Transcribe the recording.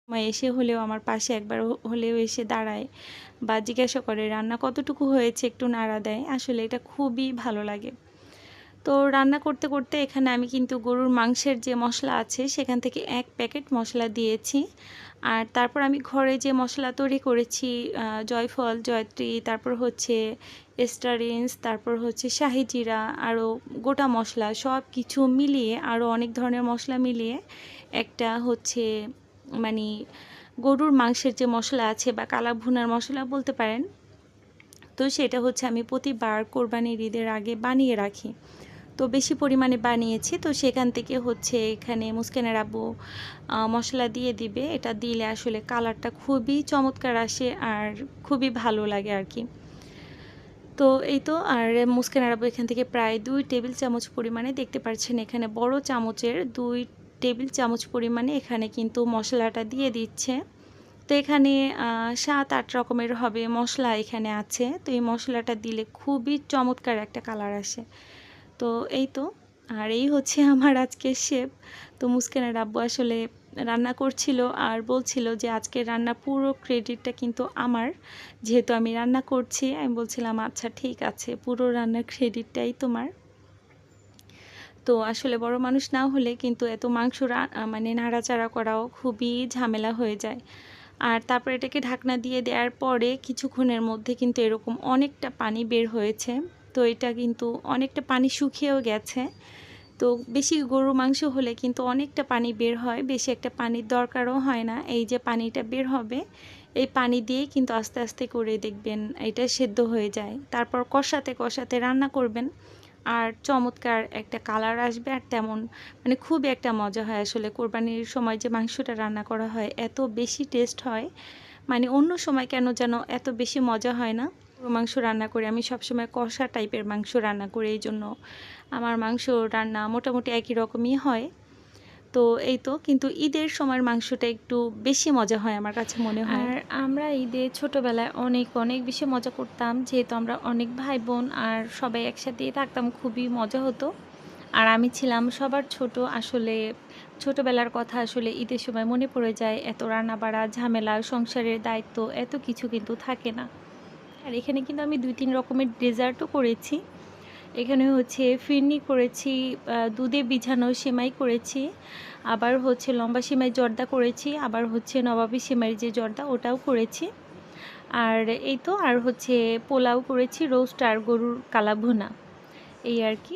এসে হলেও আমার পাশে একবার হলেও এসে দাঁড়ায় বা জিজ্ঞাসা করে রান্না কতটুকু হয়েছে, একটু নাড়া দেয়। আসলে এটা খুবই ভালো লাগে। তো রান্না করতে করতে এখানে আমি কিন্তু গরুর মাংসের যে মশলা আছে সেখান থেকে 1 প্যাকেট মশলা দিয়েছি। আর তারপর আমি ঘরে যে মশলা তৈরি করেছি, জয়ফল, জয়ত্রী, তারপর হচ্ছে এস্টারিন্স, তারপর হচ্ছে শাহি জিরা, আরও গোটা মশলা সব কিছু মিলিয়ে, আরও অনেক ধরনের মশলা মিলিয়ে একটা হচ্ছে মানে গরুর মাংসের যে মশলা আছে বা কালা ভুনার মশলা বলতে পারেন, তো সেটা হচ্ছে আমি প্রতিবার কোরবানির ঈদের আগে বানিয়ে রাখি। তো বেশি পরিমাণে বানিয়েছি, তো সেখান থেকে হচ্ছে এখানে মুস্কানের আব্বু মশলা দিয়ে দিবে। এটা দিলে আসলে কালারটা খুবই চমৎকার আসে আর খুবই ভালো লাগে আর কি। তো এই তো, আর মুস্কানের আব্বু এখান থেকে প্রায় 2 টেবিল চামচ পরিমাণে, দেখতে পাচ্ছেন এখানে বড় চামচের 2 টেবিল চামচ পরিমাণে এখানে কিন্তু মশলাটা দিয়ে দিচ্ছে। তো এখানে 7-8 রকমের হবে মশলা এখানে আছে। তো এই মশলাটা দিলে খুবই চমৎকার একটা কালার আসে। তো এই তো, আর এই হচ্ছে আমার আজকের শেফ। তো মুস্কানের আব্বু আসলে রান্না করছিল আর বলছিল যে আজকের রান্না পুরো ক্রেডিটটা কিন্তু আমার, যেহেতু আমি রান্না করছি। আমি বলছিলাম আচ্ছা ঠিক আছে, পুরো রান্নার ক্রেডিটটাই তোমার। তো আসলে বড় মানুষ না হলে কিন্তু এত মাংস মানে নাড়াচাড়া করাও খুবই ঝামেলা হয়ে যায়। আর তারপর এটাকে ঢাকনা দিয়ে দেওয়ার পরে কিছুক্ষণের মধ্যে কিন্তু এরকম অনেকটা পানি বের হয়েছে। তো এটা কিন্তু অনেকটা পানি শুকিয়েও গেছে। তো বেশি গরুর মাংস হলে কিন্তু অনেকটা পানি বের হয়, বেশি একটা পানির দরকারও হয় না। এই যে পানিটা বের হবে, এই পানি দিয়েই কিন্তু আস্তে আস্তে করে দেখবেন এটা সেদ্ধ হয়ে যায়। তারপর কষাতে কষাতে রান্না করবেন আর চমৎকার একটা কালার আসবে। আর তেমন মানে খুবই একটা মজা হয় আসলে কোরবানির সময় যে মাংসটা রান্না করা হয়, এত বেশি টেস্ট হয়। মানে অন্য সময় কেন যেন এত বেশি মজা হয় না। গরুর মাংস রান্না করে আমি সবসময় কষা টাইপের মাংস রান্না করি, এই জন্য আমার মাংস রান্না মোটামুটি একই রকমই হয়। তো এই তো, কিন্তু ঈদের সময়ের মাংসটা একটু বেশি মজা হয় আমার কাছে মনে হয়। আর আমরা ঈদে ছোটোবেলায় অনেক অনেক বেশি মজা করতাম, যেহেতু আমরা অনেক ভাই বোন আর সবাই একসাথেই থাকতাম, খুবই মজা হতো। আর আমি ছিলাম সবার ছোট। আসলে ছোটোবেলার কথা আসলে ঈদের সময় মনে পড়ে যায়। এত রান্না বাড়া, ঝামেলা, সংসারের দায়িত্ব, এত কিছু কিন্তু থাকে না। আর এখানে কিন্তু আমি 2-3 রকমের ডেজার্টও করেছি। এখানে হচ্ছে ফিরনি করেছি, দুধে ভিজানো সেমাই করেছি, আবার হচ্ছে লম্বা সেমাই জর্দা করেছি, আবার হচ্ছে নবাবী সেমাইয়ের যে জর্দা ওটাও করেছি। আর এই তো, আর হচ্ছে পোলাও করেছি, রোস্ট আর গরুর কালা ভুনা, এই আর কি।